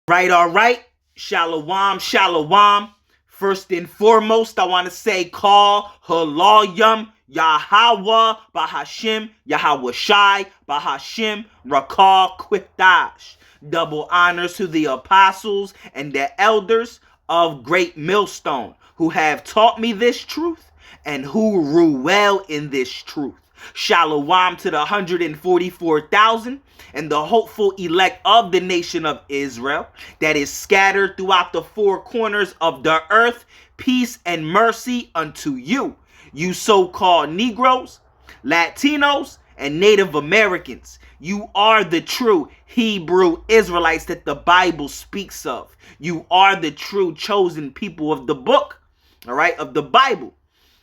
All right. Shalom, shalom. First and foremost, I want to say call halayim Yahweh Bahashim Yahweh Shai Bahashim Rakal Quitash. Double honors to the apostles and the elders of Great Millstone who have taught me this truth and who rule well in this truth. Shalom to the 144,000 and the hopeful elect of the nation of Israel that is scattered throughout the four corners of the earth. Peace and mercy unto you, you so-called Negroes, Latinos, and Native Americans. You are the true Hebrew Israelites that the Bible speaks of. You are the true chosen people of the book, all right, of the Bible.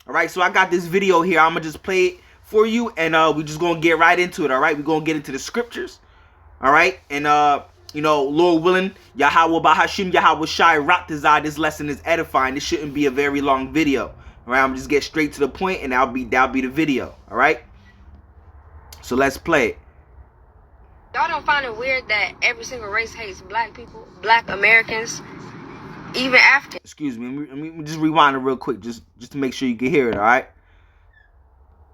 All right, so I got this video here. I'm going to just play it for you, and we're just going to get right into it, all right? We're going to get into the scriptures, all right? And, Lord willing, Yahweh Bahashim Yahweh Shai Raptazai, this lesson is edifying. This shouldn't be a very long video, all right? I'm going to just get straight to the point, and that'll be the video, all right? So let's play it. Y'all don't find it weird that every single race hates black people, black Americans, even Africans? Excuse me, let me just rewind it real quick, just to make sure you can hear it, all right?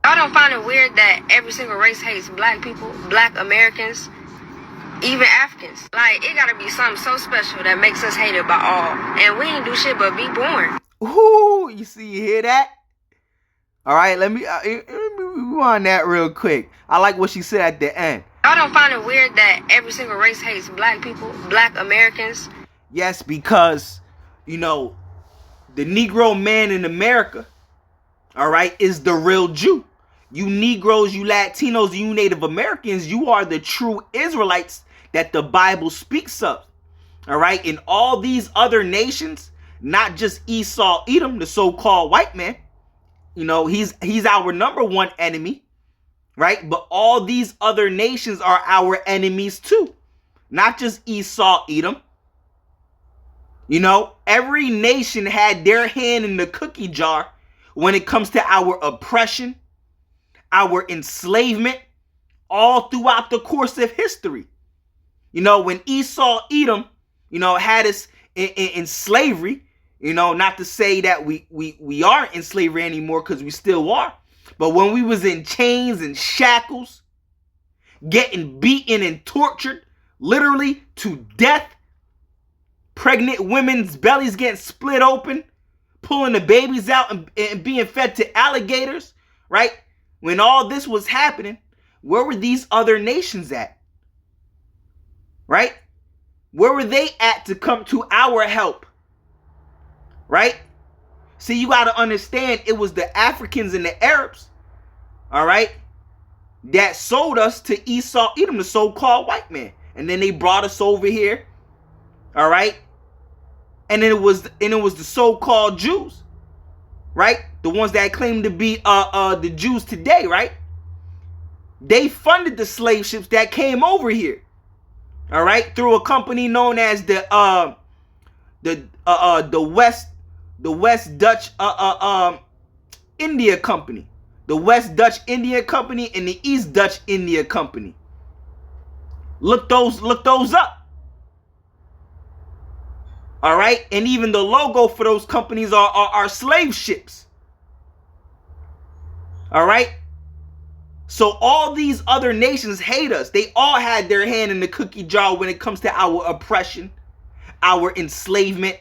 Y'all don't find it weird that every single race hates black people, black Americans, even Africans? Like, it gotta be something so special that makes us hated by all. And we ain't do shit but be born. Ooh, you hear that? All right, let me rewind that real quick. I like what she said at the end. Y'all don't find it weird that every single race hates black people, black Americans? Yes, because, the Negro man in America, all right, is the real Jew. You Negroes, you Latinos, you Native Americans, you are the true Israelites that the Bible speaks of. All right, in all these other nations, not just Esau, Edom, the so-called white man, he's our number one enemy, right? But all these other nations are our enemies too, not just Esau, Edom. Every nation had their hand in the cookie jar when it comes to our oppression, our enslavement, all throughout the course of history. When Esau, Edom, had us in slavery, not to say that we aren't in slavery anymore, because we still are. But when we was in chains and shackles, getting beaten and tortured, literally to death, pregnant women's bellies getting split open, pulling the babies out and being fed to alligators, right? When all this was happening, where were these other nations at? Right? Where were they at to come to our help? Right? See, you got to understand, it was the Africans and the Arabs, all right, that sold us to Esau, Edom, the so-called white man. And then they brought us over here, all right? And then it was the so-called Jews, right? The ones that claim to be the Jews today, right? They funded the slave ships that came over here, all right, through a company known as the West Dutch India Company, the West Dutch India Company and the East Dutch India Company. Look those up. All right, and even the logo for those companies are slave ships. All right. So all these other nations hate us. They all had their hand in the cookie jar when it comes to our oppression, our enslavement.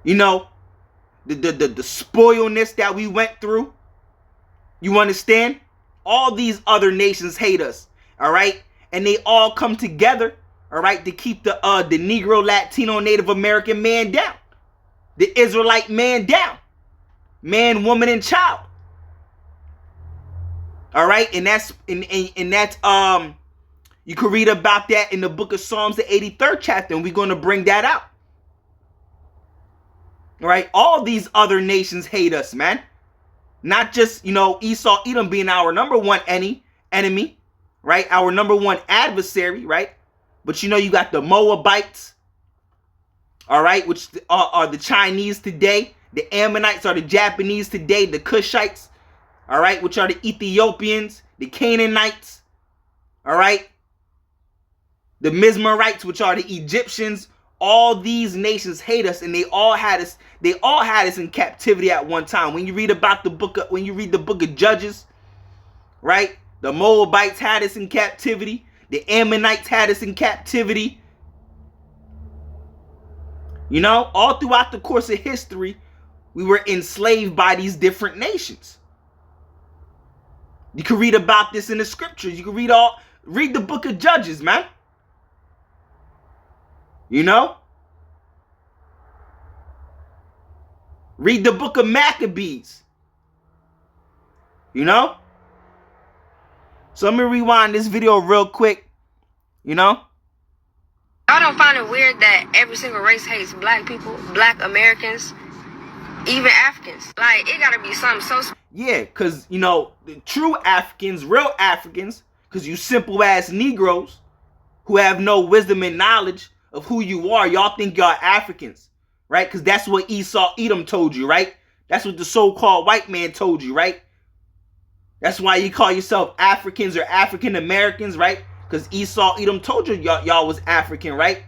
The spoilness that we went through. You understand? All these other nations hate us. All right, and they all come together, all right, to keep the Negro, Latino, Native American man down, the Israelite man down, man, woman, and child. All right, and that's you can read about that in the book of Psalms, the 83rd chapter, and we're going to bring that out. All right, all these other nations hate us, man. Not just, Esau, Edom being our number one enemy, right? Our number one adversary, right? But you got the Moabites, all right, which are the Chinese today. The Ammonites are the Japanese today. The Cushites, all right, which are the Ethiopians, the Canaanites, all right. The Mizrahites, which are the Egyptians, all these nations hate us, and they all had us in captivity at one time. When you read the book of Judges, right? The Moabites had us in captivity. The Ammonites had us in captivity. You know, all throughout the course of history, we were enslaved by these different nations. You can read about this in the scriptures. You can read the book of Judges, man. You know? Read the book of Maccabees. You know? So let me rewind this video real quick. You know? I don't find it weird that every single race hates black people, black Americans, even Africans. Like, it gotta be something so... Yeah, because, you know, the true Africans, real Africans, because you simple ass Negroes who have no wisdom and knowledge of who you are, y'all think y'all Africans, right? Because that's what Esau Edom told you, right? That's what the so-called white man told you, right? That's why you call yourself Africans or African Americans, right? Because Esau Edom told you y'all was African, right?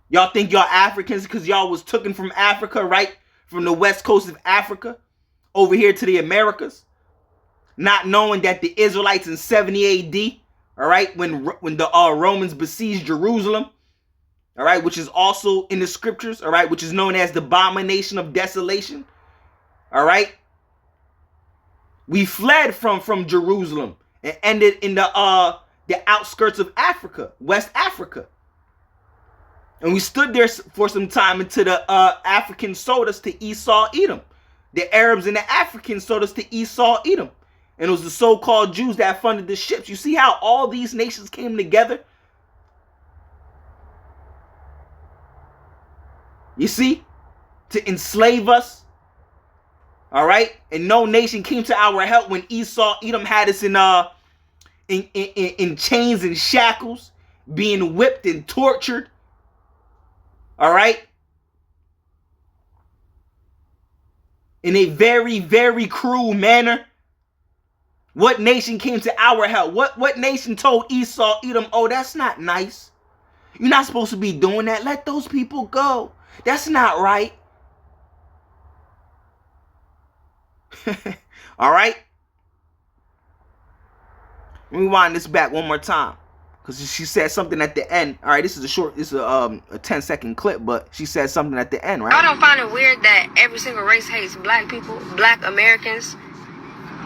Y'all think y'all Africans because y'all was taken from Africa, right? From the west coast of Africa over here to the Americas. Not knowing that the Israelites in 70 AD, all right, when the Romans besieged Jerusalem, all right, which is also in the scriptures, all right, which is known as the abomination of desolation, all right. We fled from Jerusalem and ended in the outskirts of Africa, West Africa. And we stood there for some time until the Africans sold us to Esau Edom. The Arabs and the Africans sold us to Esau Edom. And it was the so-called Jews that funded the ships. You see how all these nations came together? You see? To enslave us. All right? And no nation came to our help when Esau Edom had us in chains and shackles, being whipped and tortured. All right? In a very, very cruel manner. What nation came to our help? What nation told Esau Edom, oh, that's not nice. You're not supposed to be doing that. Let those people go. That's not right. All right? Rewind this back one more time. Because she said something at the end. All right, this is a 10-second clip, but she said something at the end, right? I don't find it weird that every single race hates black people, black Americans,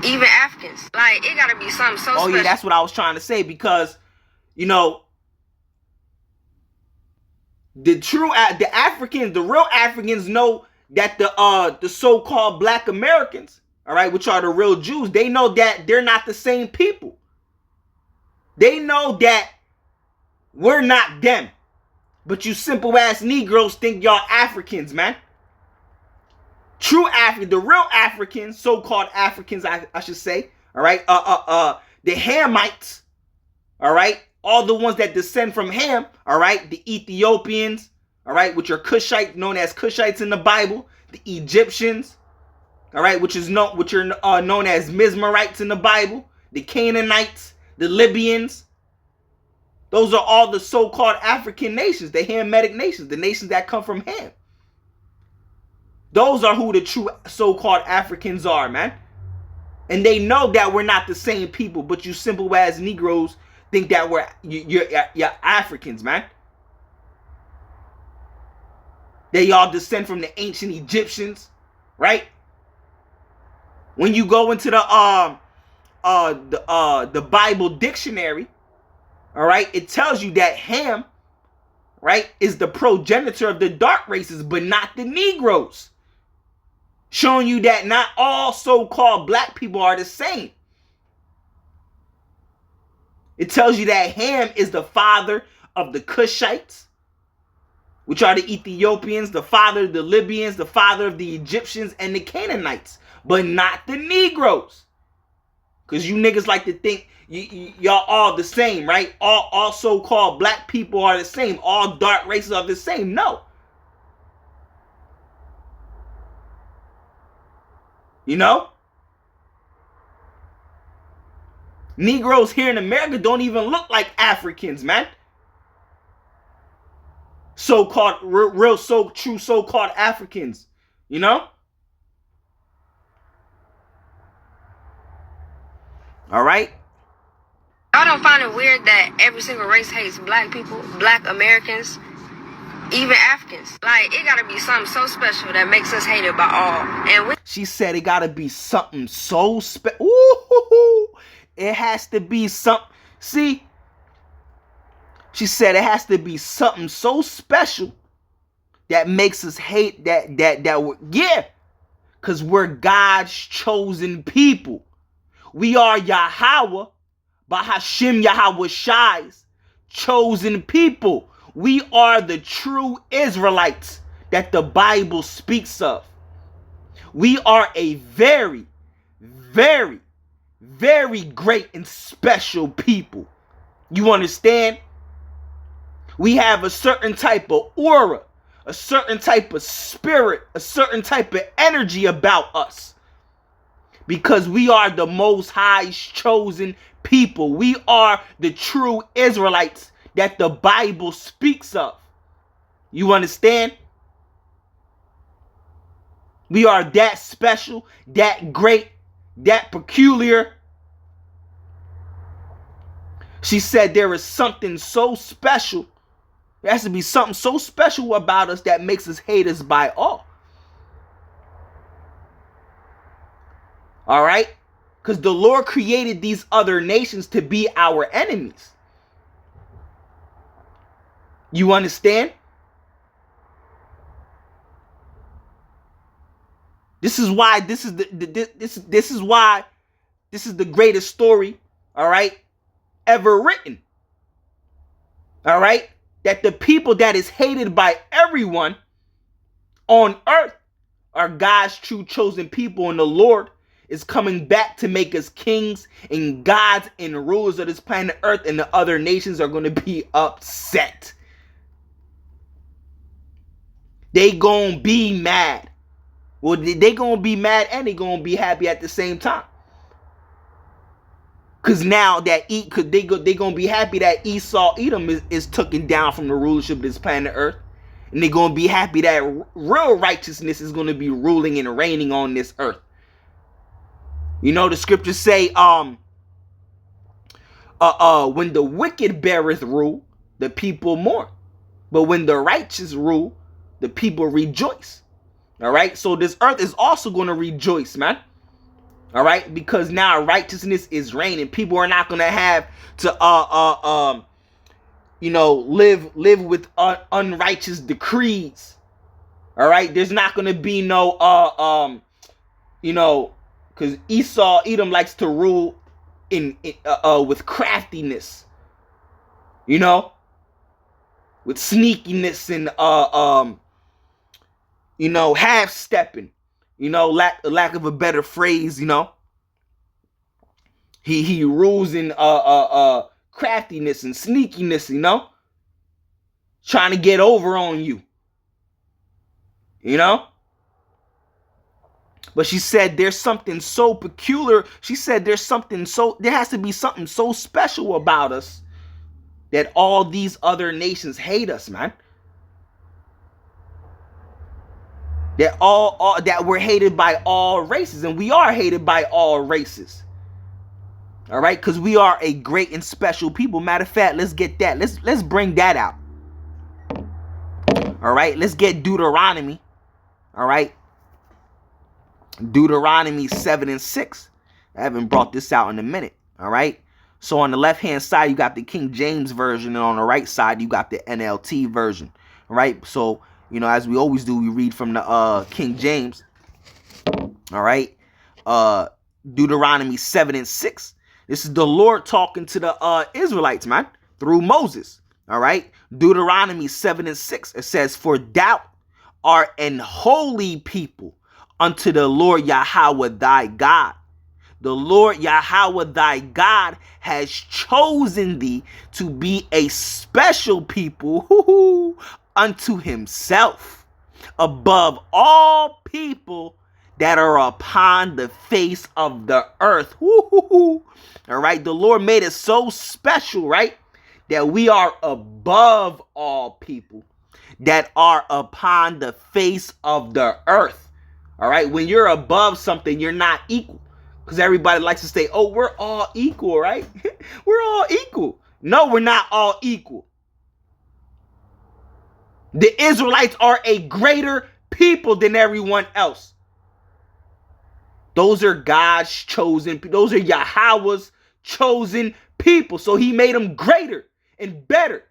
even Africans. Like, it gotta be something so special. Oh, yeah, that's what I was trying to say, because, you know, the Africans, the real Africans know that the so-called black Americans, all right, which are the real Jews, they know that they're not the same people. They know that we're not them. But you simple ass Negroes think y'all Africans, man. True African, the real Africans, so-called Africans, I should say, all right, the Hamites, all right, all the ones that descend from Ham, all right, the Ethiopians, all right, which are Cushites, known as Cushites in the Bible, the Egyptians, all right, which are known as Mizrahites in the Bible, the Canaanites, the Libyans. Those are all the so-called African nations, the Hamitic nations, the nations that come from Ham. Those are who the true so-called Africans are, man. And they know that we're not the same people, but you simple ass Negroes think that you're Africans, man. They all descend from the ancient Egyptians, right? When you go into the Bible dictionary, all right, it tells you that Ham, right, is the progenitor of the dark races, but not the Negroes. Showing you that not all so-called black people are the same. It tells you that Ham is the father of the Cushites, which are the Ethiopians, the father of the Libyans, the father of the Egyptians, and the Canaanites, but not the Negroes. Because you niggas like to think y'all all the same, right? All so-called black people are the same. All dark races are the same. No. You know? Negroes here in America don't even look like Africans, man. So-called, real, so true so-called Africans, you know? All right? I don't find it weird that every single race hates black people, black Americans, even Africans. Like, it gotta be something so special that makes us hated by all. And she said it gotta be something so special. Ooh, it has to be something. See, she said it has to be something so special that makes us hate yeah, because we're God's chosen people. We are Yahweh, Bahashim Yahweh Shai's chosen people. We are the true Israelites that the Bible speaks of. We are a very, very, very great and special people. You understand? We have a certain type of aura, a certain type of spirit, a certain type of energy about us. Because we are the Most High's chosen people. We are the true Israelites that the Bible speaks of. You understand? We are that special, that great, that peculiar. She said there is something so special. There has to be something so special about us that makes us hate us by all. All right? Because the Lord created these other nations to be our enemies. You understand? This is why this is the greatest story, all right, ever written. All right? That the people that is hated by everyone on earth are God's true chosen people, and the Lord is coming back to make us kings and gods and rulers of this planet earth, and the other nations are going to be upset. They gonna be mad. Well, they gonna be mad and they gonna be happy at the same time. Cause now that they gonna be happy that Esau Edom is taken down from the rulership of this planet Earth, and they gonna be happy that real righteousness is gonna be ruling and reigning on this earth. You know, the scriptures say, when the wicked beareth rule, the people mourn, but when the righteous rule, the people rejoice. All right, so this earth is also going to rejoice, man. All right, because now righteousness is reigning. People are not going to have to live with unrighteous decrees. All right, there's not going to be no because Esau Edom likes to rule in with craftiness, you know, with sneakiness and half stepping, lack of a better phrase, he rules in craftiness and sneakiness, trying to get over on you, But she said there's something so peculiar. She said there has to be something so special about us that all these other nations hate us, man. That that we're hated by all races, and we are hated by all races. All right, because we are a great and special people. Matter of fact, let's get that. Let's bring that out. All right, let's get Deuteronomy. All right, Deuteronomy 7:6. I haven't brought this out in a minute. All right, so on the left hand side you got the King James version, and on the right side you got the NLT version. All right, so as we always do, we read from the King James. All right, Deuteronomy 7:6. This is the Lord talking to the Israelites, man, through Moses. All right, Deuteronomy 7:6. It says, "For thou art an holy people unto the Lord Yahweh thy God. The Lord Yahweh thy God has chosen thee to be a special people unto himself above all people that are upon the face of the earth. Woo-hoo-hoo. All right. The Lord made us so special, right? That we are above all people that are upon the face of the earth. All right. When you're above something, you're not equal. Because everybody likes to say, oh, we're all equal, right? We're all equal. No, we're not all equal. The Israelites are a greater people than everyone else. Those are God's chosen, those are Yahweh's chosen people. So he made them greater and better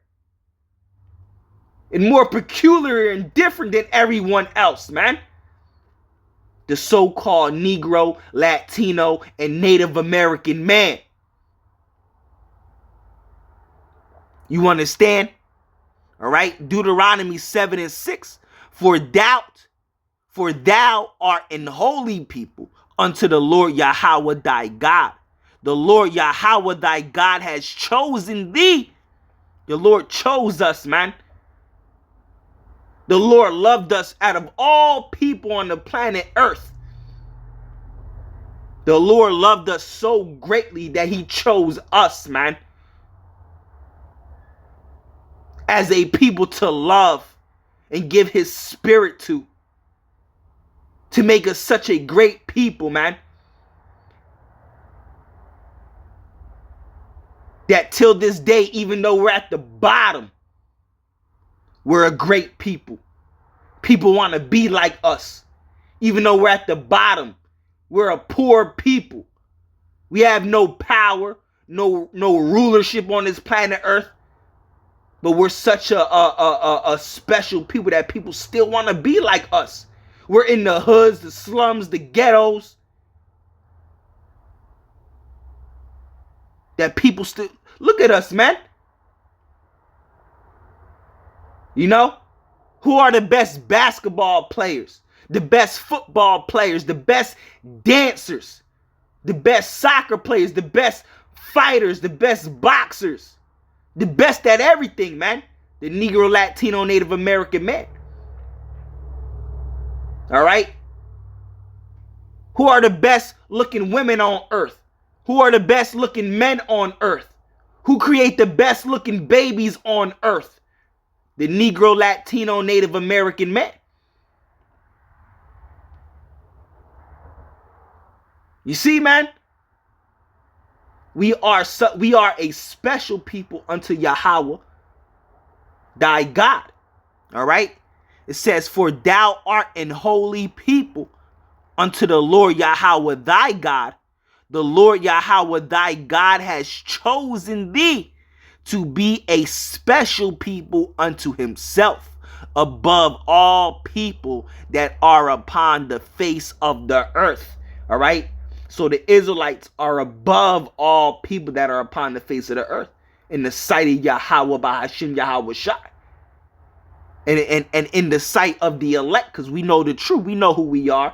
and more peculiar and different than everyone else, man. The so-called Negro, Latino, and Native American man. You understand? All right? Deuteronomy 7:6. For thou art an holy people unto the Lord Yahweh thy God. The Lord Yahweh thy God has chosen thee. The Lord chose us, man. The Lord loved us out of all people on the planet Earth. The Lord loved us so greatly that he chose us, man. As a people to love and give his spirit to make us such a great people, man. That till this day, even though we're at the bottom, we're a great people. People want to be like us. Even though we're at the bottom, we're a poor people. We have no power, no rulership on this planet Earth. But we're such a special people that people still want to be like us. We're in the hoods, the slums, the ghettos. That people still look at us, man. You know, who are the best basketball players, the best football players, the best dancers, the best soccer players, the best fighters, the best boxers, the best at everything, man. The Negro, Latino, Native American man. All right. Who are the best looking women on earth? Who are the best looking men on earth? Who create the best looking babies on earth? The Negro, Latino, Native American man. You see, man? We are a special people unto Yahweh, thy God. All right? It says, for thou art an holy people unto the Lord Yahweh thy God. The Lord Yahweh thy God has chosen thee to be a special people unto himself, above all people that are upon the face of the earth. All right? So the Israelites are above all people that are upon the face of the earth in the sight of Yahweh Bahashim Yahweh Shai. And in the sight of the elect, because we know the truth. We know who we are.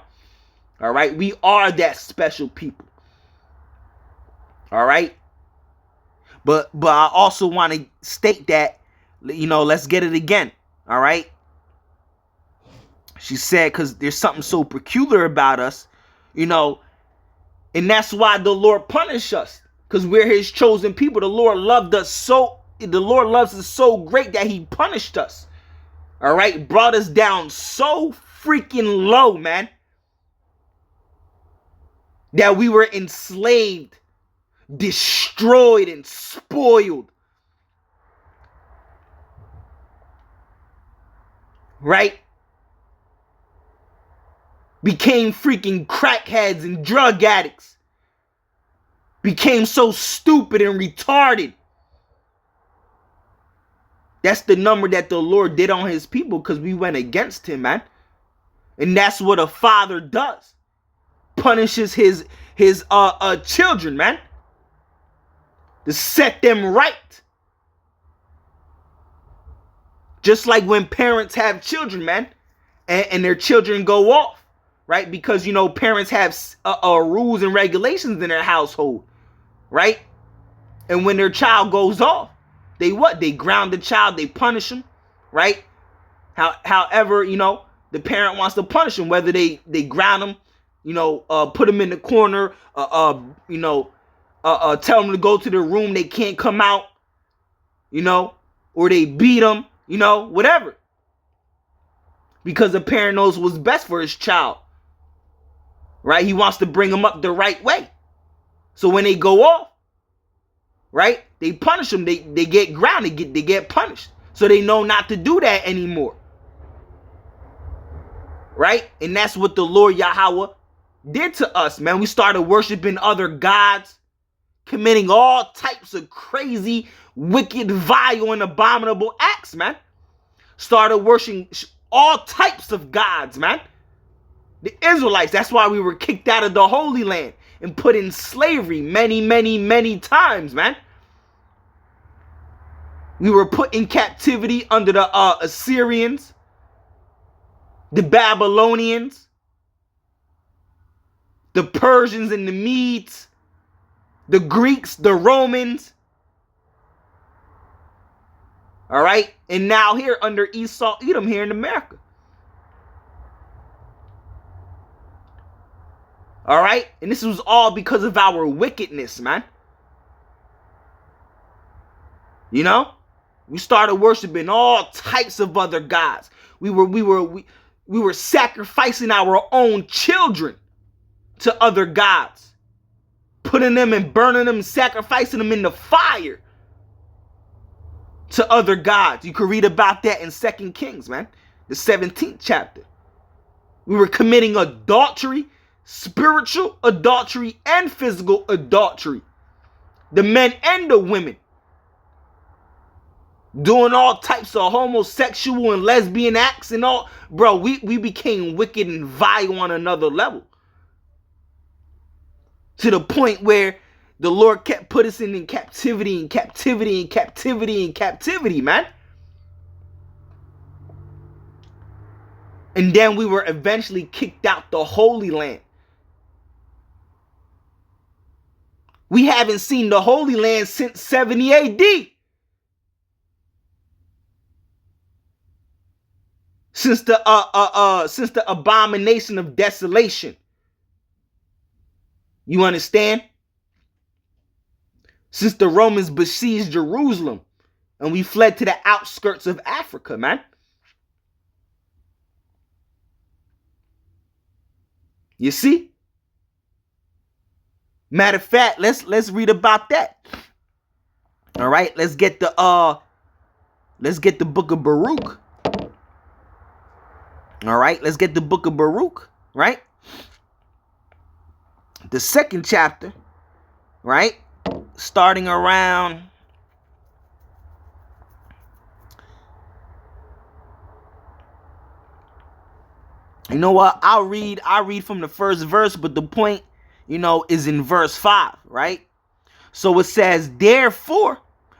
All right? We are that special people. All right? But I also want to state that, you know, let's get it again. All right? She said, because there's something so peculiar about us, you know, and that's why the Lord punished us, because we're his chosen people. The Lord loves us so great that he punished us. All right? Brought us down so freaking low, man, that we were enslaved, destroyed, and spoiled. Right? Became freaking crackheads and drug addicts. Became so stupid and retarded. That's the number that the Lord did on his people, because we went against him, man. And that's what a father does. Punishes his children, man. To set them right. Just like when parents have children, man, and their children go off. Right? Because, you know, parents have rules and regulations in their household. Right? And when their child goes off, they what? They ground the child. They punish him. Right? However, you know, the parent wants to punish him. Whether they ground him put them in the corner, tell them to go to their room, they can't come out, or they beat them, whatever. Because the parent knows what's best for his child, right? He wants to bring them up the right way. So when they go off, right, they punish them. They get grounded, they get punished. So they know not to do that anymore. Right? And that's what the Lord Yahweh did to us, man. We started worshiping other gods, committing all types of crazy, wicked, vile, and abominable acts, man. Started worshiping all types of gods, man. The Israelites, that's why we were kicked out of the Holy Land and put in slavery many, many, many times, man. We were put in captivity under the Assyrians, the Babylonians, the Persians and the Medes, the Greeks, the Romans. All right? And now here under Esau, Edom here in America. All right? And this was all because of our wickedness, man. We started worshiping all types of other gods. We were sacrificing our own children to other gods, putting them and burning them, sacrificing them in the fire to other gods. You can read about that in 2 Kings, man, the 17th chapter. We were committing adultery, spiritual adultery, and physical adultery. The men and the women. Doing all types of homosexual and lesbian acts and all. Bro, we became wicked and vile on another level. To the point where the Lord kept putting us in captivity and captivity and captivity and captivity, man. And then we were eventually kicked out the Holy Land. We haven't seen the Holy Land since 70 AD. Since the abomination of desolation. You understand? Since the Romans besieged Jerusalem and we fled to the outskirts of Africa, man. You see? Matter of fact, let's read about that. All right, let's get the book of Baruch. All right, let's get the book of Baruch, right? The 2nd chapter, right? Starting around you know what? I'll read from the first verse, but the point, is in verse 5, right? So it says, therefore,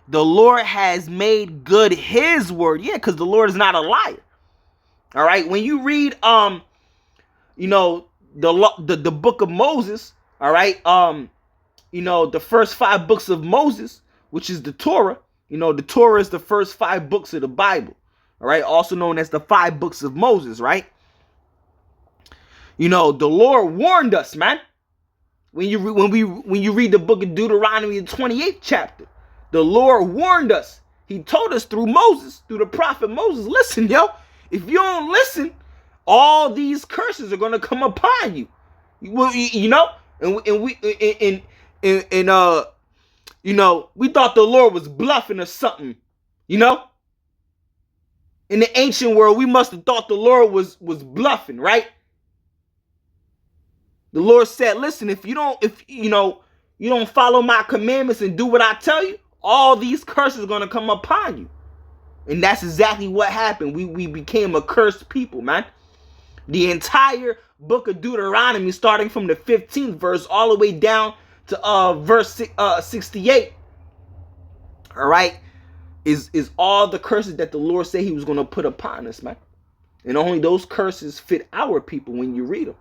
the Lord has made good his word. Yeah, because the Lord is not a liar. All right, when you read the book of Moses, all right, the first 5 books of Moses, which is the Torah, the Torah is the first 5 books of the Bible, all right, also known as the 5 books of Moses, right? The Lord warned us, man. When you read the book of Deuteronomy, the 28th chapter, the Lord warned us. He told us through Moses, through the prophet Moses, listen, yo. If you don't listen, all these curses are going to come upon you. Well, and we thought the Lord was bluffing or something, In the ancient world, we must have thought the Lord was bluffing, right? The Lord said, listen, if you don't follow my commandments and do what I tell you, all these curses are going to come upon you. And that's exactly what happened. We became a cursed people, man. The entire book of Deuteronomy, starting from the 15th verse all the way down to verse 68, all right, is all the curses that the Lord said he was going to put upon us, man. And only those curses fit our people when you read them.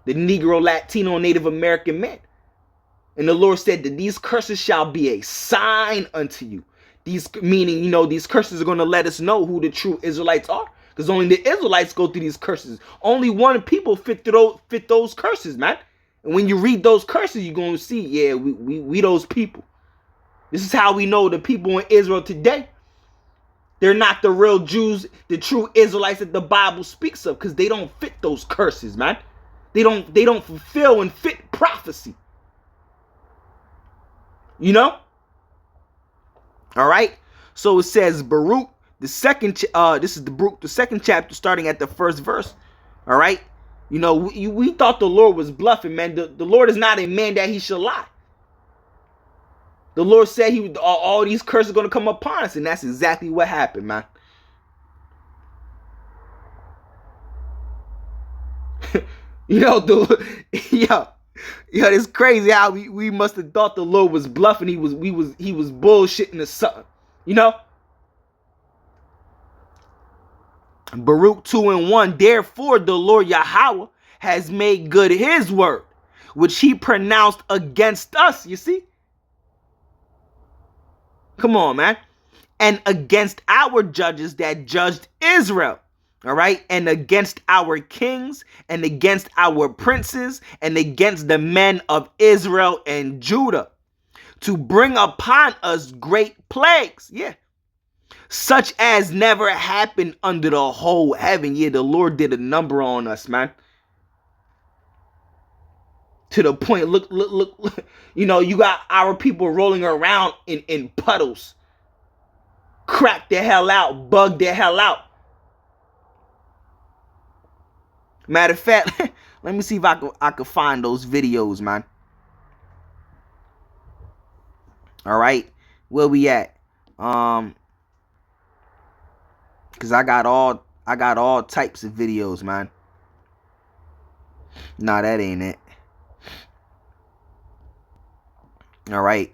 The Negro, Latino, Native American men. And the Lord said that these curses shall be a sign unto you. These meaning, these curses are going to let us know who the true Israelites are. Because only the Israelites go through these curses. Only one people fit those curses, man. And when you read those curses, you're going to see, yeah, we those people. This is how we know the people in Israel today. They're not the real Jews, the true Israelites that the Bible speaks of, because they don't fit those curses, man. They don't fulfill and fit prophecy. You know? All right. So it says Baruch, the second. This is the Baruch, the second chapter, starting at the first verse. All right. You know, we thought the Lord was bluffing, man. The Lord is not a man that he shall lie. The Lord said all these curses are going to come upon us, and that's exactly what happened, man. You know, it's crazy how we must have thought the Lord was bluffing. He was bullshitting or something. You know? Baruch 2:1. Therefore, the Lord Yahweh has made good his word, which he pronounced against us. You see? Come on, man. And against our judges that judged Israel. All right. And against our kings and against our princes and against the men of Israel and Judah, to bring upon us great plagues. Yeah. Such as never happened under the whole heaven. Yeah, the Lord did a number on us, man. To the point, look. You know, you got our people rolling around in puddles. Crack the hell out. Bug the hell out. Matter of fact, let me see if I could find those videos, man. All right. Where we at? Cause I got all types of videos, man. Nah, that ain't it. All right.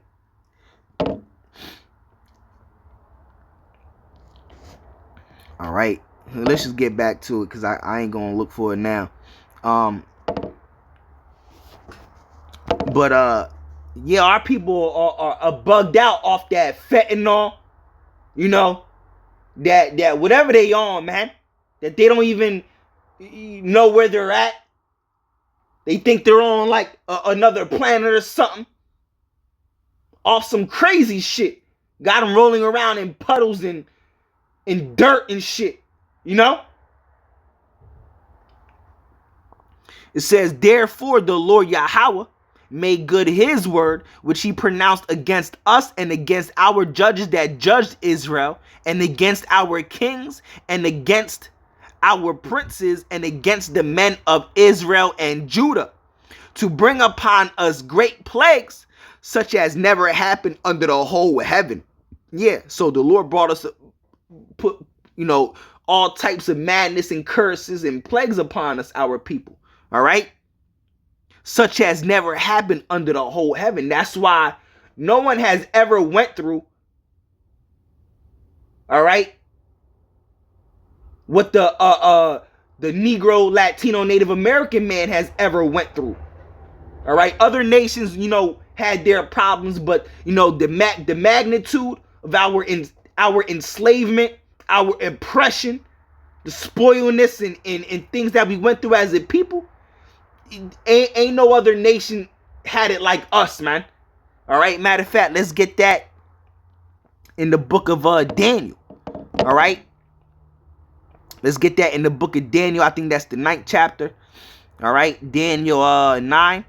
All right. Let's just get back to it, because I ain't gonna look for it now. But yeah, our people are bugged out off that fentanyl. You know, that whatever they on, man, that they don't even know where they're at. They think they're on like another planet or something. Off some crazy shit. Got them rolling around in puddles and in dirt and shit. You know? It says, therefore the Lord Yahweh made good his word, which he pronounced against us and against our judges that judged Israel, and against our kings and against our princes and against the men of Israel and Judah, to bring upon us great plagues, such as never happened under the whole heaven. Yeah, so the Lord brought us, put, you know, all types of madness and curses and plagues upon us, our people. All right? Such as never happened under the whole heaven. That's why no one has ever went through, all right, what the Negro, Latino, Native American man has ever went through. All right? Other nations, you know, had their problems, but, you know, the magnitude of our enslavement, our oppression, the spoilness and things that we went through as a people, ain't no other nation had it like us, man. All right? Matter of fact, let's get that in the book of Daniel. All right? Let's get that in the book of Daniel. I think that's the 9th chapter. All right? Daniel 9.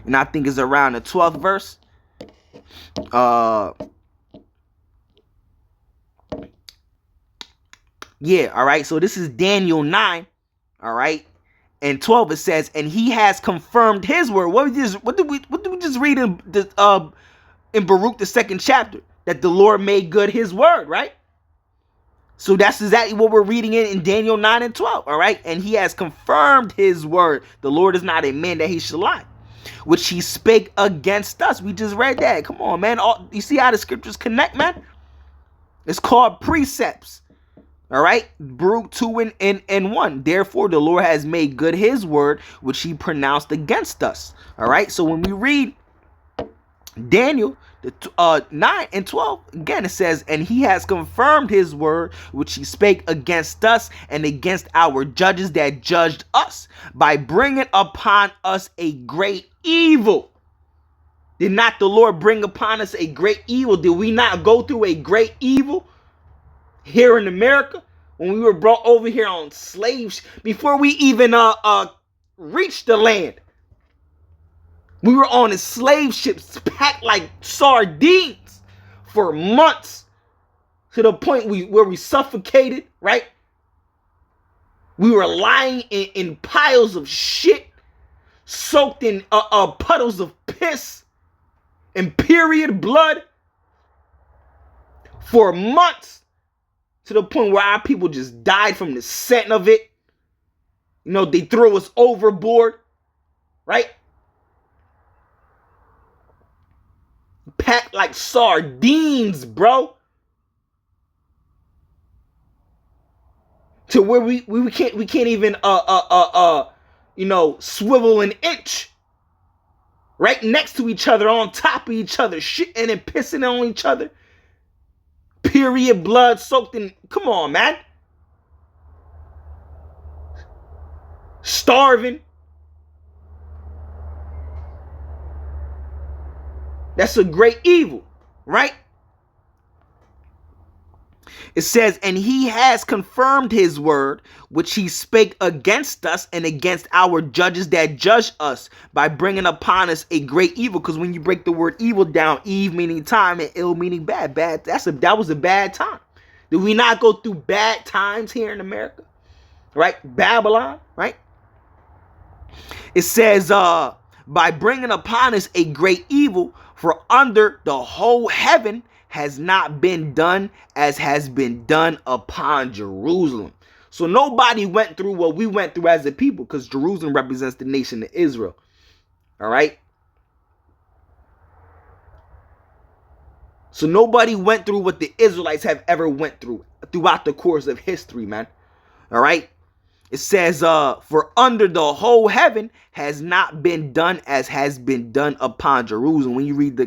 And I think it's around the 12th verse. Yeah, all right. So this is Daniel 9. All right. And 12 it says, and he has confirmed his word. What did we just read in Baruch, the 2nd chapter? That the Lord made good his word, right? So that's exactly what we're reading in Daniel 9 and 12. All right. And he has confirmed his word. The Lord is not a man that he should lie, which he spake against us. We just read that. Come on, man. You see how the scriptures connect, man? It's called precepts. All right. Baruch 2 and 1. Therefore, the Lord has made good his word, which he pronounced against us. All right. So when we read Daniel 9 and 12, again it says, and he has confirmed his word which he spake against us and against our judges that judged us, by bringing upon us a great evil. Did not the Lord bring upon us a great evil? Did we not go through a great evil here in America when we were brought over here on slaves before we even reached the land? We were on slave ships packed like sardines for months, to the point where we suffocated, right? We were lying in piles of shit, soaked in puddles of piss and period blood for months, to the point where our people just died from the scent of it. You know, they threw us overboard, right? Packed like sardines, bro. To where we can't even you know, swivel an inch right next to each other, on top of each other, shitting and pissing on each other. Period blood soaked in. Come on, man. Starving. That's a great evil, right? It says, and he has confirmed his word, which he spake against us and against our judges that judge us, by bringing upon us a great evil. Because when you break the word evil down, Eve meaning time and ill meaning bad. That was a bad time. Did we not go through bad times here in America? Right? Babylon, right? It says, by bringing upon us a great evil, for under the whole heaven has not been done as has been done upon Jerusalem. So nobody went through what we went through as a people, because Jerusalem represents the nation of Israel. All right? So nobody went through what the Israelites have ever went through throughout the course of history, man. All right? It says, for under the whole heaven has not been done as has been done upon Jerusalem. When you read the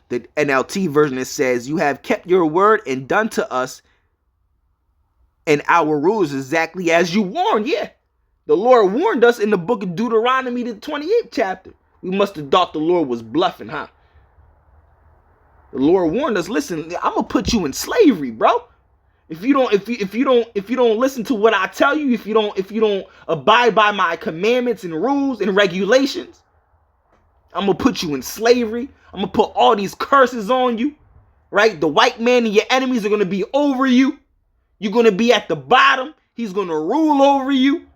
NLT version, it says, you have kept your word and done to us and our rulers exactly as you warned. Yeah, the Lord warned us in the book of Deuteronomy, the 28th chapter. We must have thought the Lord was bluffing, huh? The Lord warned us, listen, I'm gonna put you in slavery, bro. If you don't listen to what I tell you, if you don't abide by my commandments and rules and regulations, I'm gonna put you in slavery. I'm gonna put all these curses on you, right? The white man and your enemies are gonna be over you. You're gonna be at the bottom. He's gonna rule over you,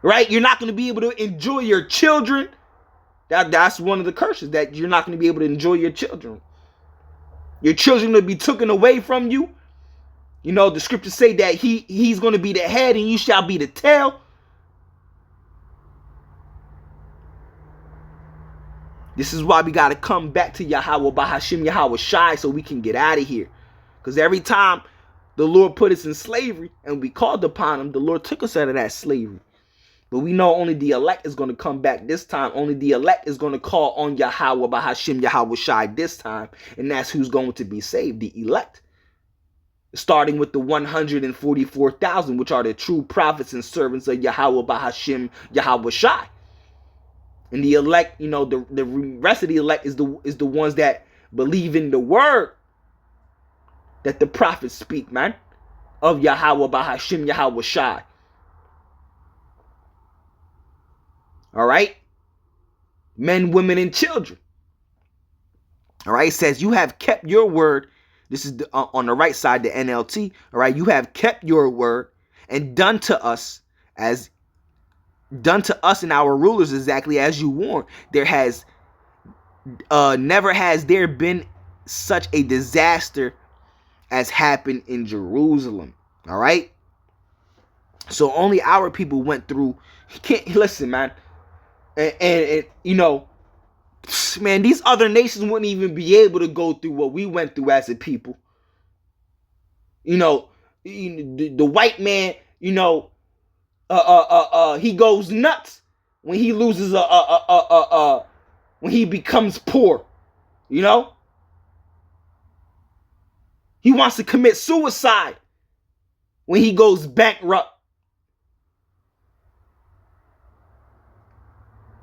right? You're not gonna be able to enjoy your children. That's one of the curses, that you're not gonna be able to enjoy your children. Your children will be taken away from you. You know, the scriptures say that he's going to be the head and you shall be the tail. This is why we got to come back to Yahweh Bahashim Yahweh Shai, so we can get out of here. Because every time the Lord put us in slavery and we called upon him, the Lord took us out of that slavery. But we know only the elect is going to come back this time. Only the elect is going to call on Yahweh Bahashim Yahweh Shai this time. And that's who's going to be saved, the elect. Starting with the 144,000, which are the true prophets and servants of Yahweh Bahashim Yahweh Shai. And the elect, you know, the rest of the elect is the ones that believe in the word that the prophets speak, man, of Yahweh Bahashim Yahweh Shai. All right? Men, women, and children. All right? It says, you have kept your word. This is on the right side, the NLT. All right? You have kept your word and done to us and our rulers exactly as you warned. There has never has there been such a disaster as happened in Jerusalem. All right? So only our people went through. Listen, man. And you know, man, these other nations wouldn't even be able to go through what we went through as a people. You know, the white man, you know, he goes nuts when he loses when he becomes poor, you know? He wants to commit suicide when he goes bankrupt.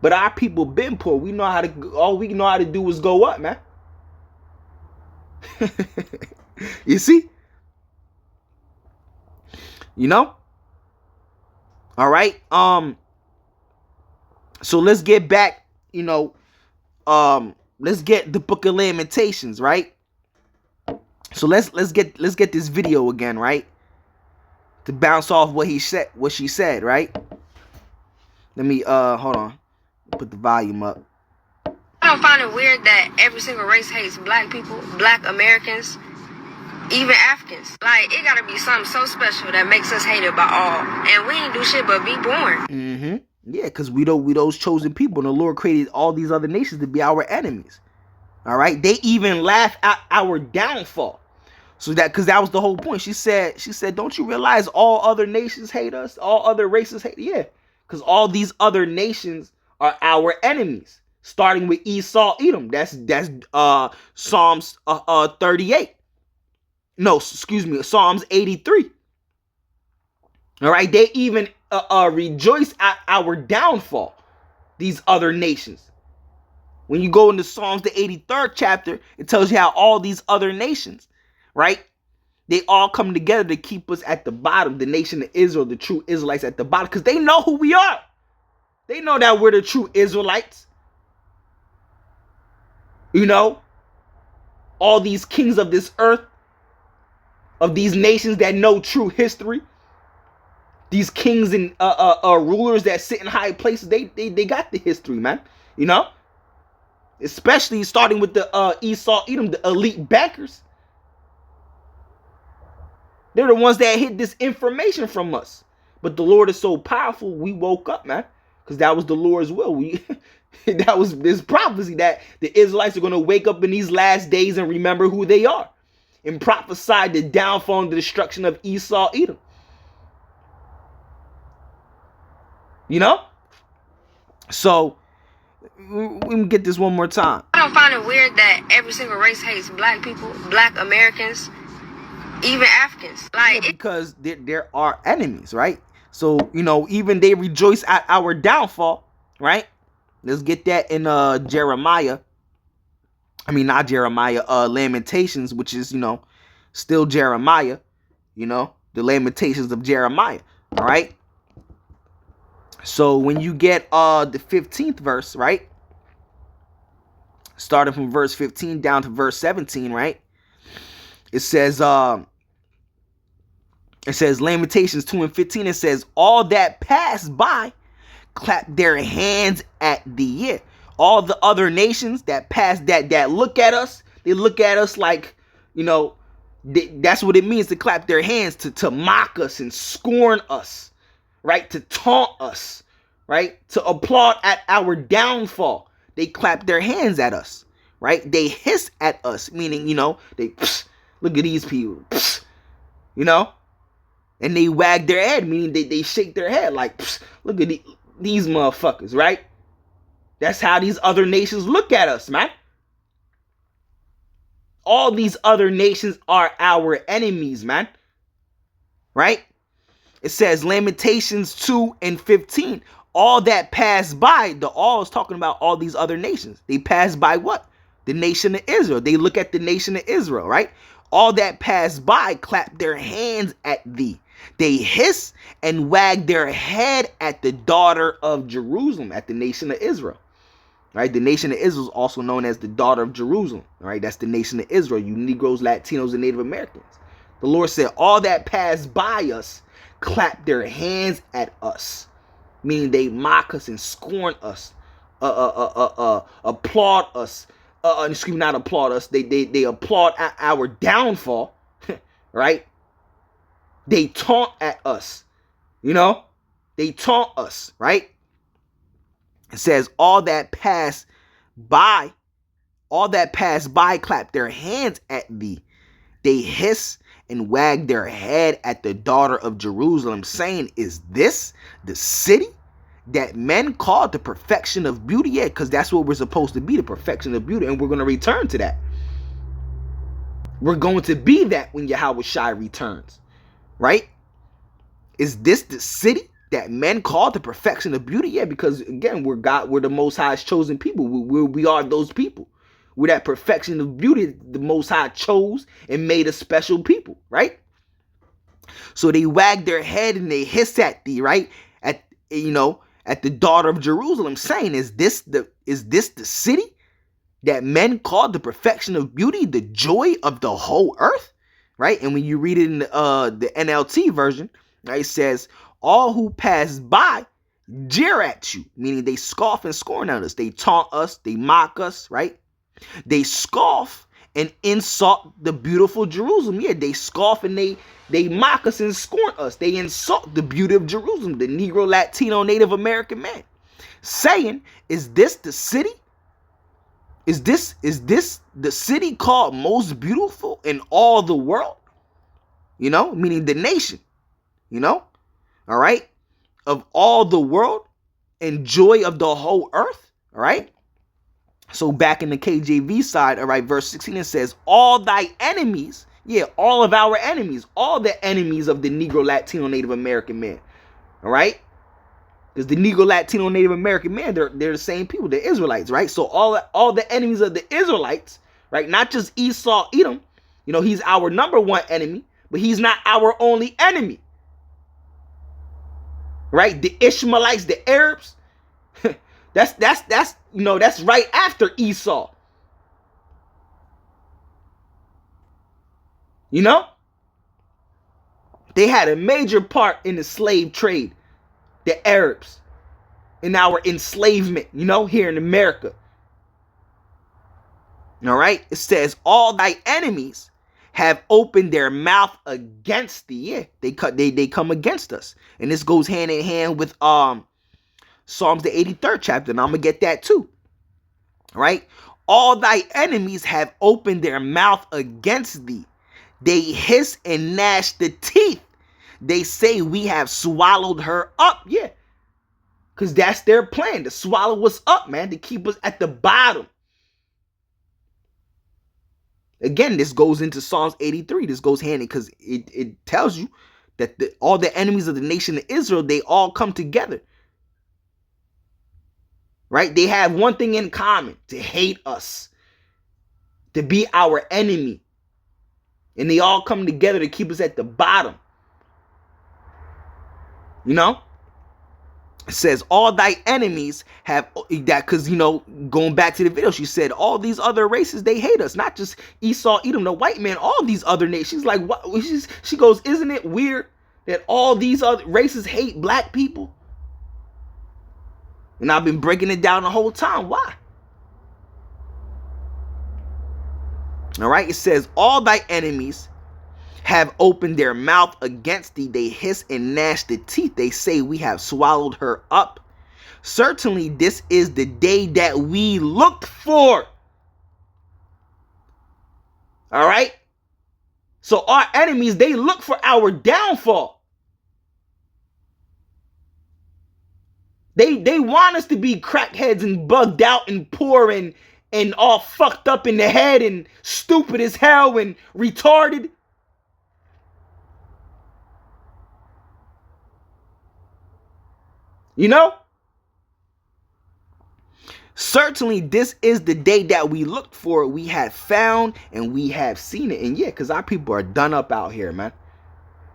But our people been poor. We know how to, all we know how to do is go up, man. You see? You know? All right. So let's get back, you know, let's get the Book of Lamentations, right? So let's get this video again, right? To bounce off what she said, right? Let me hold on. Put the volume up. I don't find it weird that every single race hates black people, black Americans, even Africans. Like, it gotta be something so special that makes us hated by all. And we ain't do shit but be born. Mm-hmm. Yeah, because we those chosen people, and the Lord created all these other nations to be our enemies. All right? They even laugh at our downfall. So that, because that was the whole point. She said, don't you realize all other nations hate us? All other races hate? Yeah, because all these other nations are our enemies. Starting with Esau, Edom. That's Psalms 38. No, excuse me, Psalms 83. All right, they even rejoice at our downfall. These other nations. When you go into Psalms the 83rd chapter, it tells you how all these other nations, right? They all come together to keep us at the bottom. The nation of Israel, the true Israelites at the bottom, because they know who we are. They know that we're the true Israelites. You know, all these kings of this earth, of these nations that know true history, these kings and rulers that sit in high places, they got the history, man. You know, especially starting with the Esau, Edom, the elite bankers. They're the ones that hid this information from us. But the Lord is so powerful, we woke up, man, because that was the Lord's will. That was this prophecy that the Israelites are going to wake up in these last days and remember who they are, and prophesy the downfall and the destruction of Esau, Edom. You know? So, we can get this one more time. I don't find it weird that every single race hates black people, black Americans, even Africans. Like, yeah, because they're our enemies, right? So, you know, even they rejoice at our downfall, right? Let's get that in Jeremiah. I mean, not Jeremiah, Lamentations, which is, you know, still Jeremiah, you know, the Lamentations of Jeremiah, all right? So when you get the 15th verse, right? Starting from verse 15 down to verse 17, right? It says Lamentations 2 and 15, it says, all that pass by clap their hands at thee. Yeah. All the other nations that pass, that look at us, they look at us like, you know, that's what it means to clap their hands, to mock us and scorn us, right? To taunt us, right? To applaud at our downfall. They clap their hands at us, right? They hiss at us, meaning, you know, they look at these people, you know, and they wag their head, meaning they shake their head like, look at these motherfuckers, right? That's how these other nations look at us, man. All these other nations are our enemies, man. Right? It says Lamentations 2 and 15. All that pass by, the all is talking about all these other nations. They pass by what? The nation of Israel. They look at the nation of Israel, right? All that pass by clap their hands at thee. They hiss and wag their head at the daughter of Jerusalem, at the nation of Israel. Right? The nation of Israel is also known as the daughter of Jerusalem. Right? That's the nation of Israel. You Negroes, Latinos, and Native Americans. The Lord said, all that pass by us clap their hands at us. Meaning they mock us and scorn us. Applaud us. Excuse me, not applaud us. They applaud at our downfall. Right? They taunt at us, you know, they taunt us, right? It says all that pass by clap their hands at thee. They hiss and wag their head at the daughter of Jerusalem, saying, is this the city that men call the perfection of beauty. Yeah, because that's what we're supposed to be, the perfection of beauty. And we're going to return to that. We're going to be that when Yahweh Shai returns. Right? Is this the city that men call the perfection of beauty? Yeah, because again, we're the Most High's chosen people. We are those people. We're that perfection of beauty the Most High chose and made a special people, right? So they wag their head and they hiss at thee, right? At the daughter of Jerusalem, saying, is this the city that men call the perfection of beauty, the joy of the whole earth? Right? And when you read it in the NLT version, right, it says, all who pass by jeer at you, meaning they scoff and scorn at us. They taunt us, they mock us, right? They scoff and insult the beautiful Jerusalem. Yeah, they scoff and they mock us and scorn us. They insult the beauty of Jerusalem, the Negro, Latino, Native American man, saying, is this the city? Is this the city called most beautiful in all the world? Meaning the nation, all right, of all the world and joy of the whole earth, all right? So back in the KJV side, all right, verse 16, it says, all thy enemies, yeah, all of our enemies, all the enemies of the Negro, Latino, Native American man, all right? Because the Negro, Latino, Native American man, they're the same people, the Israelites, right? So all the enemies of the Israelites, right, not just Esau, Edom, he's our number one enemy, but he's not our only enemy, right? The Ishmaelites, the Arabs, that's right after Esau. They had a major part in the slave trade, the Arabs, in our enslavement, here in America. All right? It says, all thy enemies have opened their mouth against thee. Yeah, they come against us. And this goes hand in hand with Psalms the 83rd chapter, and I'm going to get that too. Right? All thy enemies have opened their mouth against thee. They hiss and gnash the teeth. They say, we have swallowed her up. Yeah. Because that's their plan, to swallow us up, man, to keep us at the bottom. Again, this goes into Psalms 83. This goes hand in, because it tells you that all the enemies of the nation of Israel, they all come together. Right? They have one thing in common: to hate us, to be our enemy. And they all come together to keep us at the bottom. It says, all thy enemies have that, because, going back to the video, she said, all these other races, they hate us. Not just Esau, Edom, the white man, all these other nations. She's like, what? She goes, isn't it weird that all these other races hate black people? And I've been breaking it down the whole time. Why? All right. It says, all thy enemies have opened their mouth against thee. They hiss and gnash the teeth. They say, we have swallowed her up. Certainly this is the day that we looked for. All right. So our enemies, they look for our downfall. They want us to be crackheads and bugged out and poor and all fucked up in the head and stupid as hell and retarded. Certainly this is the day that we looked for. We had found and we have seen it. And yeah, because our people are done up out here, man.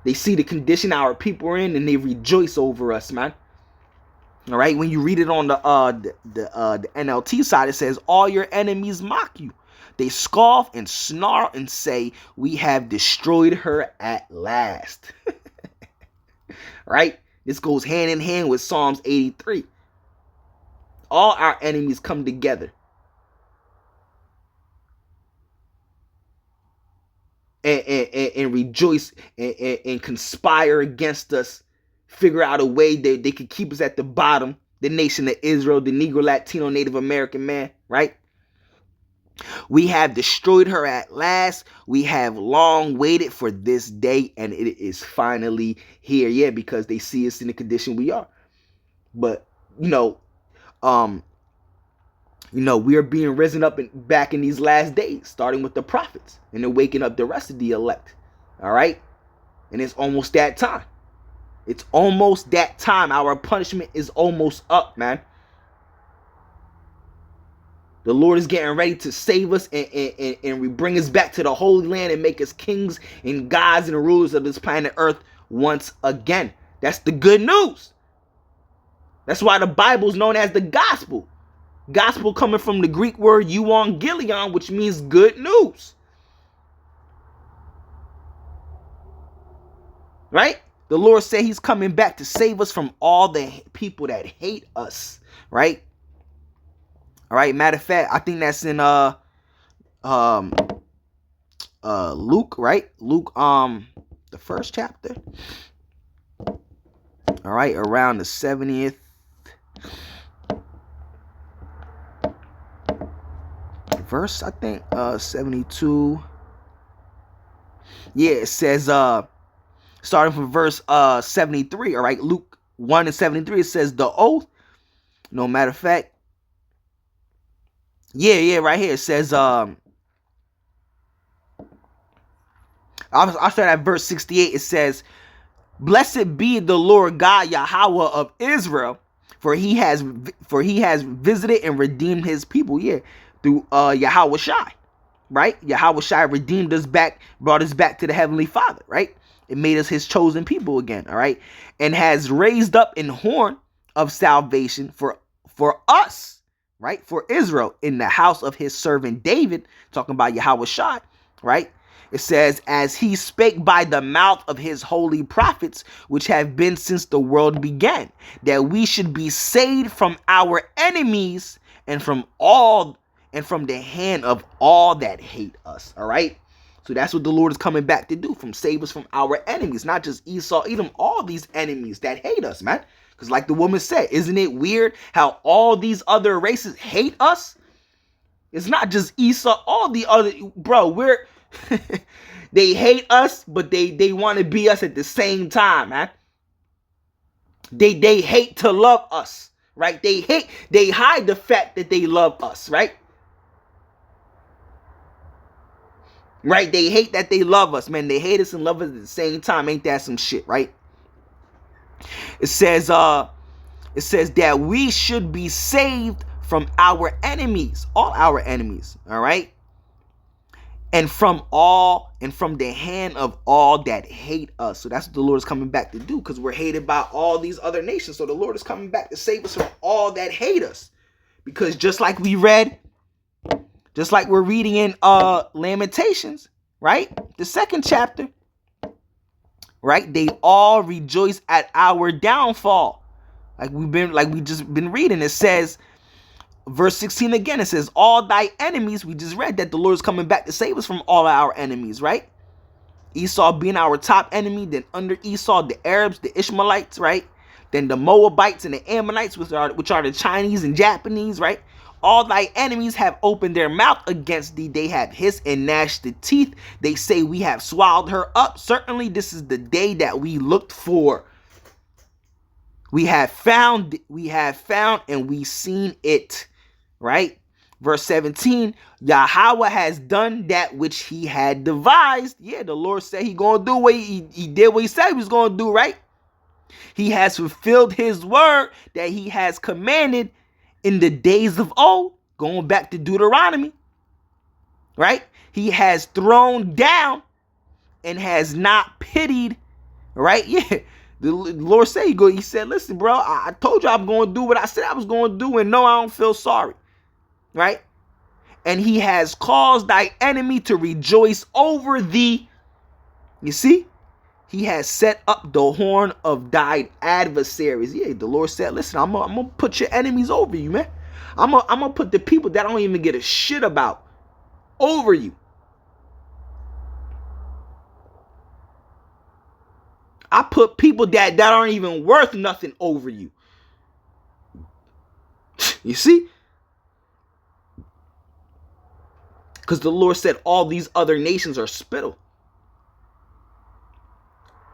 They see the condition our people are in and they rejoice over us, man. All right, when you read it on the NLT side, it says, all your enemies mock you. They scoff and snarl and say, we have destroyed her at last. Right? This goes hand in hand with Psalms 83. All our enemies come together and rejoice and conspire against us. Figure out a way that they could keep us at the bottom. The nation of Israel, the Negro, Latino, Native American man, right? We have destroyed her at last. We have long waited for this day, and it is finally here. Yeah, because they see us in the condition we are. But we are being risen up back in these last days, starting with the prophets, and then waking up the rest of the elect. All right? And it's almost that time. It's almost that time. Our punishment is almost up, man. The Lord is getting ready to save us and bring us back to the Holy Land and make us kings and gods and rulers of this planet Earth once again. That's the good news. That's why the Bible is known as the gospel. Gospel coming from the Greek word euangelion, which means good news. Right? The Lord said he's coming back to save us from all the people that hate us. Right? All right. Matter of fact, I think that's in Luke, right? Luke, the first chapter. All right, around the 70th verse, I think, 72. Yeah, it says, starting from verse 73, all right, Luke 1 and 73, it says, the oath, no matter of fact, yeah, right here, it says, I'll start at verse 68, it says, blessed be the Lord God Yahweh of Israel, for he has visited and redeemed his people, through Yahweh Shai, right? Yahweh Shai redeemed us back, brought us back to the Heavenly Father, right? It made us his chosen people again, all right? And has raised up an horn of salvation for us, right? For Israel in the house of his servant David, talking about Yahweh Shai, right? It says, as he spake by the mouth of his holy prophets, which have been since the world began, that we should be saved from our enemies and from the hand of all that hate us. All right. So that's what the Lord is coming back to do, from save us from our enemies, not just Esau, Edom, all these enemies that hate us, man. Because like the woman said, isn't it weird how all these other races hate us? It's not just Esau, all the other, bro, they hate us, but they want to be us at the same time, man. They hate to love us, right? They hide the fact that they love us, right? Right? They hate that they love us, man. They hate us and love us at the same time. Ain't that some shit, right? It says that we should be saved from our enemies, all our enemies, all right? And from the hand of all that hate us. So that's what the Lord is coming back to do, because we're hated by all these other nations. So the Lord is coming back to save us from all that hate us. Because just like we're reading in Lamentations, right? The 2nd chapter, right? They all rejoice at our downfall. Like we just been reading. It says, verse 16 again, it says, all thy enemies, we just read that the Lord is coming back to save us from all our enemies, right? Esau being our top enemy, then under Esau, the Arabs, the Ishmaelites, right? Then the Moabites and the Ammonites, which are the Chinese and Japanese, right? All thy enemies have opened their mouth against thee. They have hissed and gnashed the teeth. They say, we have swallowed her up. Certainly this is the day that we looked for. We have found, and we seen it. Right? Verse 17, Yahweh has done that which he had devised. Yeah, the Lord said he gonna do what he did what he said he was gonna do, right? He has fulfilled his word that he has commanded in the days of old, going back to Deuteronomy, right? He has thrown down and has not pitied, right? Yeah, the Lord said, he said, listen, bro, I told you I'm going to do what I said I was going to do, and no, I don't feel sorry, right? And he has caused thy enemy to rejoice over thee. You see? He has set up the horn of thy adversaries. Yeah, the Lord said, listen, I'm going to put your enemies over you, man. I'm going to put the people that I don't even get a shit about over you. I put people that aren't even worth nothing over you. You see? Because the Lord said all these other nations are spittle.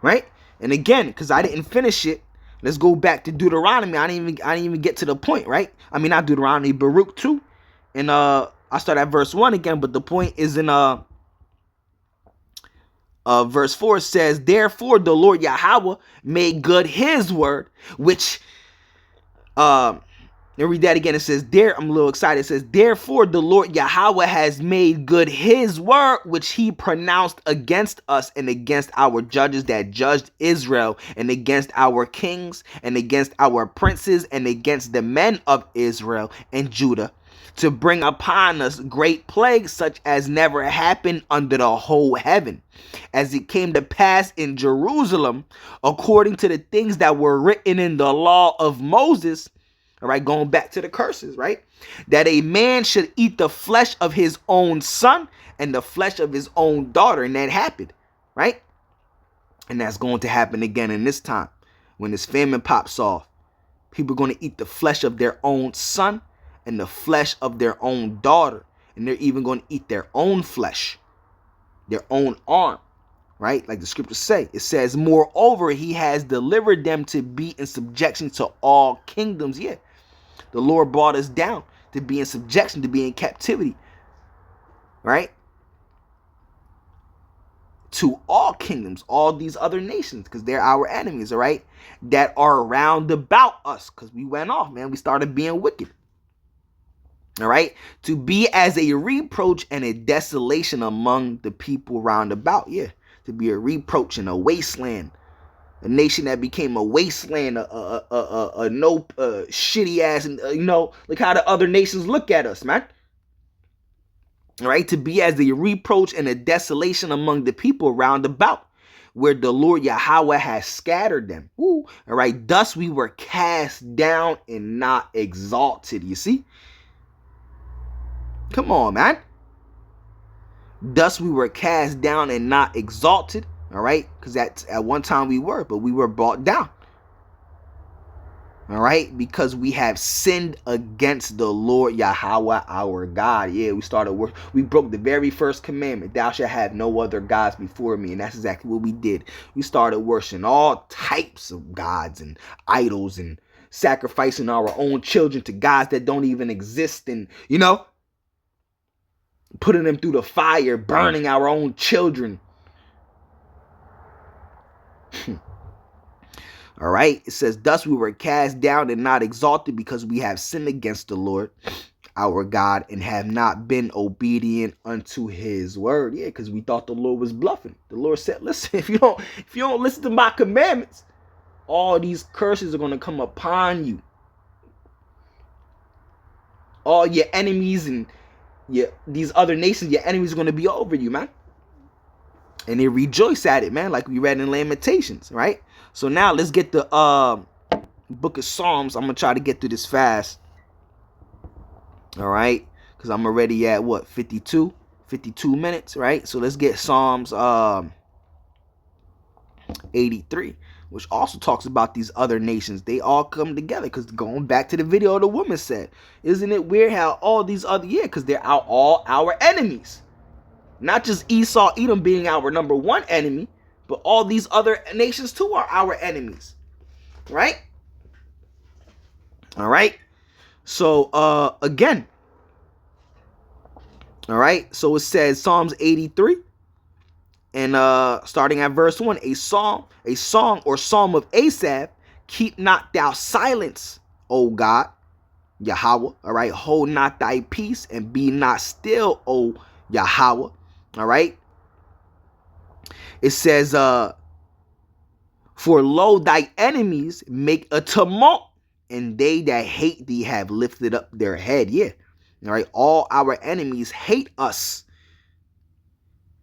Right? And again, because I didn't finish it, Let's go back to Deuteronomy. I didn't even get to the point, right? I mean, not Deuteronomy, Baruch 2. And I start at verse 1 again, but the point is in verse 4 says, therefore the Lord Yahweh made good his word, which let me read that again. It says, I'm a little excited. It says, therefore the Lord Yahweh has made good his word, which he pronounced against us and against our judges that judged Israel, and against our kings, and against our princes, and against the men of Israel and Judah, to bring upon us great plagues such as never happened under the whole heaven, as it came to pass in Jerusalem, according to the things that were written in the law of Moses. All right, going back to the curses, right? That a man should eat the flesh of his own son and the flesh of his own daughter. And that happened, right? And that's going to happen again in this time. When this famine pops off, people are going to eat the flesh of their own son and the flesh of their own daughter. And they're even going to eat their own flesh, their own arm, right? Like the scriptures say. It says, moreover, he has delivered them to be in subjection to all kingdoms. Yeah. The Lord brought us down to be in subjection, to be in captivity, right? To all kingdoms, all these other nations, because they're our enemies, all right? That are round about us, because we went off, man. We started being wicked, all right? To be as a reproach and a desolation among the people round about, yeah. To be a reproach and a wasteland. A nation that became a wasteland, shitty ass, and look how the other nations look at us, man. All right, to be as a reproach and a desolation among the people round about, where the Lord Yahweh has scattered them. Ooh, all right, thus we were cast down and not exalted. You see? Come on, man. Thus we were cast down and not exalted. All right, because at one time we were, but we were brought down. All right, because we have sinned against the Lord Yahweh our God. Yeah, we broke the very first commandment. Thou shalt have no other gods before me. And that's exactly what we did. We started worshiping all types of gods and idols and sacrificing our own children to gods that don't even exist. And, putting them through the fire, burning our own children. All right, it says, thus we were cast down and not exalted, because we have sinned against the Lord our God and have not been obedient unto his word. Yeah, because we thought the Lord was bluffing. The Lord said, listen, if you don't listen to my commandments, all these curses are going to come upon you. All your enemies and these other nations, your enemies are going to be over you, man. And they rejoice at it, man, like we read in Lamentations, right? So now let's get the book of Psalms. I'm going to try to get through this fast. All right? Because I'm already at, 52 minutes, right? So let's get Psalms 83, which also talks about these other nations. They all come together, because going back to the video the woman said, isn't it weird how all these other, because they're all our enemies. Not just Esau, Edom being our number one enemy, but all these other nations too are our enemies. Right? All right. So, again. All right. So it says Psalms 83. And starting at verse 1, a song or psalm of Asaph, keep not thou silence, O God, Yahweh. All right. Hold not thy peace and be not still, O Yahweh. All right. It says, for lo, thy enemies make a tumult, and they that hate thee have lifted up their head. Yeah. All right. All our enemies hate us.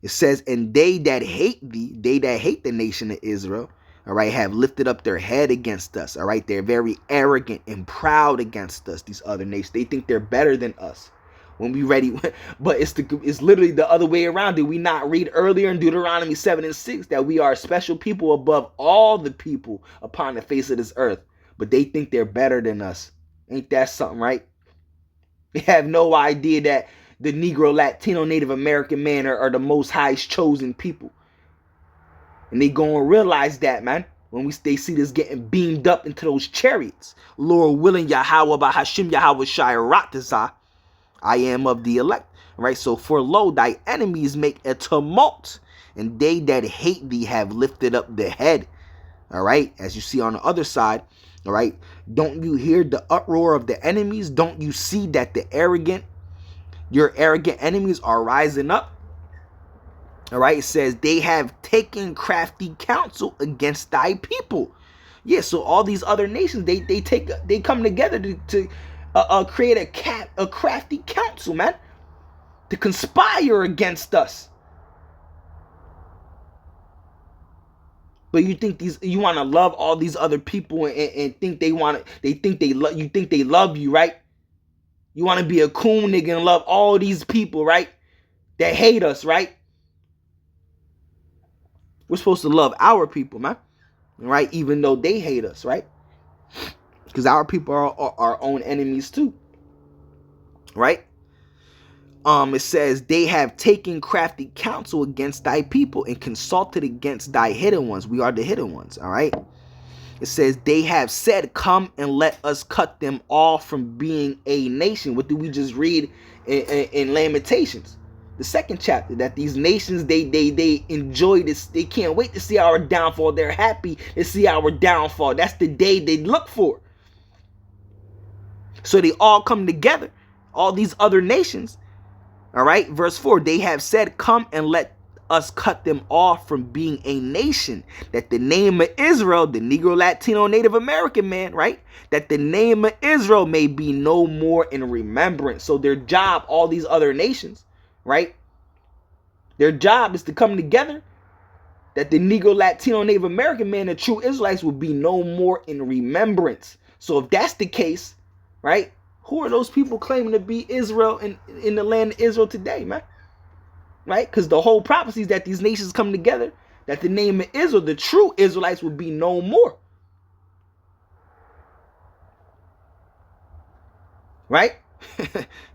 It says, and they that hate thee, they that hate the nation of Israel, all right, have lifted up their head against us. All right. They're very arrogant and proud against us, these other nations. They think they're better than us. When we ready, but it's literally the other way around. Did we not read earlier in Deuteronomy 7:6 that we are a special people above all the people upon the face of this earth? But they think they're better than us. Ain't that something, right? They have no idea that the Negro, Latino, Native American man are the most highest chosen people. And they gonna realize that, man. when they see this getting beamed up into those chariots. Lord willing, Yahweh by Hashem Yahweh Shai Ratazah, I am of the elect. Right? So for lo, thy enemies make a tumult, and they that hate thee have lifted up the head. All right, as you see on the other side. All right, don't you hear the uproar of the enemies? Don't you see that your arrogant enemies are rising up? All right, it says they have taken crafty counsel against thy people. Yeah, so all these other nations, they come together to create a crafty counsel, man, to conspire against us. But you think you want to love all these other people and think they love you, right? You want to be a cool nigga and love all these people, right? That hate us, right? We're supposed to love our people, man, right? Even though they hate us, right? Because our people are our own enemies too, right? It says they have taken crafty counsel against thy people and consulted against thy hidden ones. We are the hidden ones, all right? It says they have said, come and let us cut them off from being a nation. What did we just read in Lamentations, the 2nd chapter? That these nations, they enjoy this. They can't wait to see our downfall. They're happy to see our downfall. That's the day they look for. So they all come together, all these other nations. All right, verse 4, they have said, come and let us cut them off from being a nation, that the name of Israel, the Negro, Latino, Native American man, right, that the name of Israel may be no more in remembrance. So their job, all these other nations, right, their job is to come together, that the Negro, Latino, Native American man, the true Israelites, will be no more in remembrance. So if that's the case, right, who are those people claiming to be Israel in the land of Israel today, man? Right? Because the whole prophecy is that these nations come together, that the name of Israel, the true Israelites, will be no more. Right?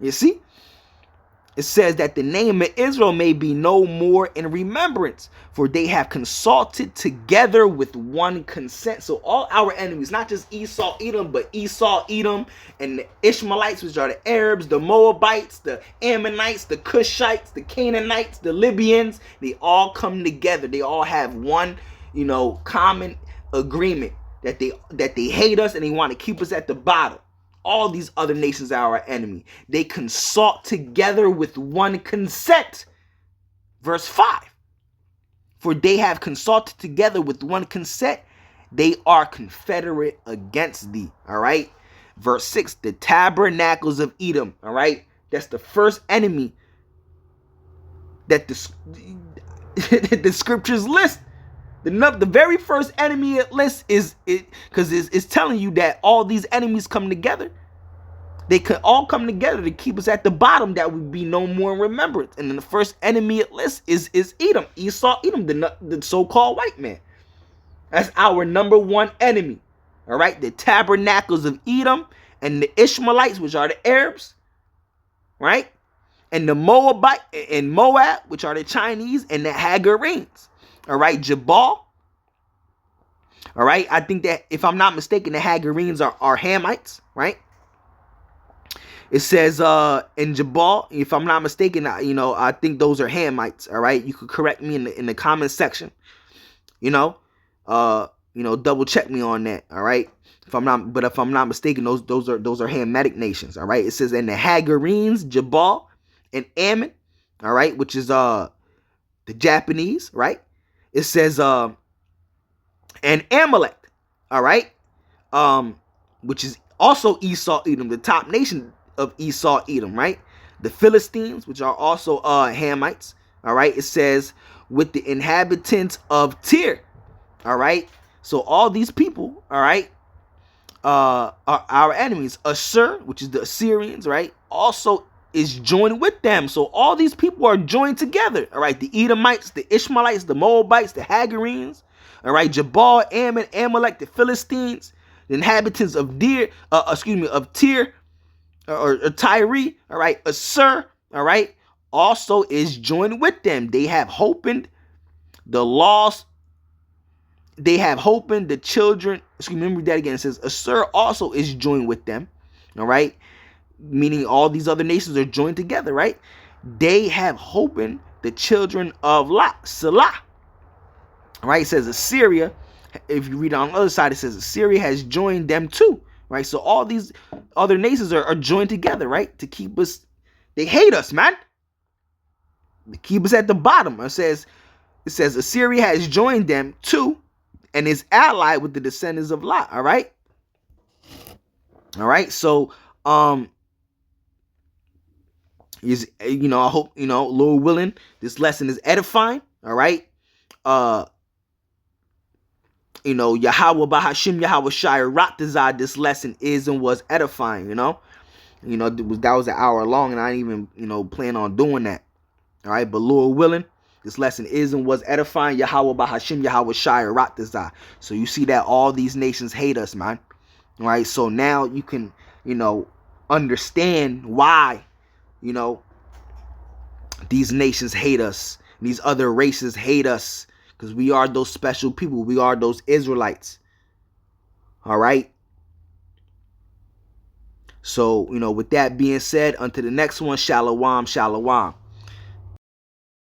You see? It says that the name of Israel may be no more in remembrance, for they have consulted together with one consent. So all our enemies, not just Esau, Edom, but Esau, Edom, and the Ishmaelites, which are the Arabs, the Moabites, the Ammonites, the Cushites, the Canaanites, the Libyans, they all come together. They all have one, common agreement that they hate us and they want to keep us at the bottom. All these other nations are our enemy. They consult together with one consent. Verse 5. For they have consulted together with one consent. They are confederate against thee. All right. Verse 6. The tabernacles of Edom. All right. That's the first enemy that the scriptures list. The very first enemy it lists is it, because it's telling you that all these enemies come together. They could all come together to keep us at the bottom, that would be no more in remembrance. And then the first enemy it lists is Edom, Esau, Edom, the so-called white man. That's our number one enemy. All right, the tabernacles of Edom and the Ishmaelites, which are the Arabs, right? And the Moabite and Moab, which are the Chinese, and the Hagarenes. All right, Jabal. All right, I think that if I'm not mistaken, the Hagarenes are Hamites, right? It says in Jabal, if I'm not mistaken, I think those are Hamites. All right, you could correct me in the comment section. Double check me on that. All right, if I'm not mistaken, those are Hamitic nations. All right, it says in the Hagarenes, Jabal, and Ammon. All right, which is the Japanese, right? It says and Amalek, all right, which is also Esau, Edom, the top nation of Esau, Edom, right? The Philistines, which are also Hamites, all right? It says with the inhabitants of Tyre, all right? So all these people, all right, are our enemies. Assur, which is the Assyrians, right, also is joined with them. So all these people are joined together, all right? The Edomites, the Ishmaelites, the Moabites, the Hagarenes, all right? Jabal, Ammon, Amalek, the Philistines, the inhabitants of Tyre, or Tyre, all right? Assur, all right, also is joined with them. They have opened the laws they have hope in the children. Excuse me, read that again. It says, Assur also is joined with them. All right. Meaning all these other nations are joined together, right? They have hope in the children of Lot, Salah. All right. It says Assyria. If you read on the other side, it says Assyria has joined them too. Right. So all these other nations are joined together, right? To keep us. They hate us, man. They keep us at the bottom. It says Assyria has joined them too, and is allied with the descendants of Lot. All right. All right. So, is, I hope, Lord willing, this lesson is edifying. All right. Yahweh Bahashim Yahweh Shai Ratazah, this lesson is and was edifying. That was an hour long, and I didn't even plan on doing that. All right, but Lord willing, this lesson is and was edifying. Yahweh Bahashim Yahweh Shai Ratazah. So you see that all these nations hate us, man. All right, so now you can understand why these nations hate us, these other races hate us, because we are those special people. We are those Israelites. All right. So, with that being said, unto the next one, shalom, shalom.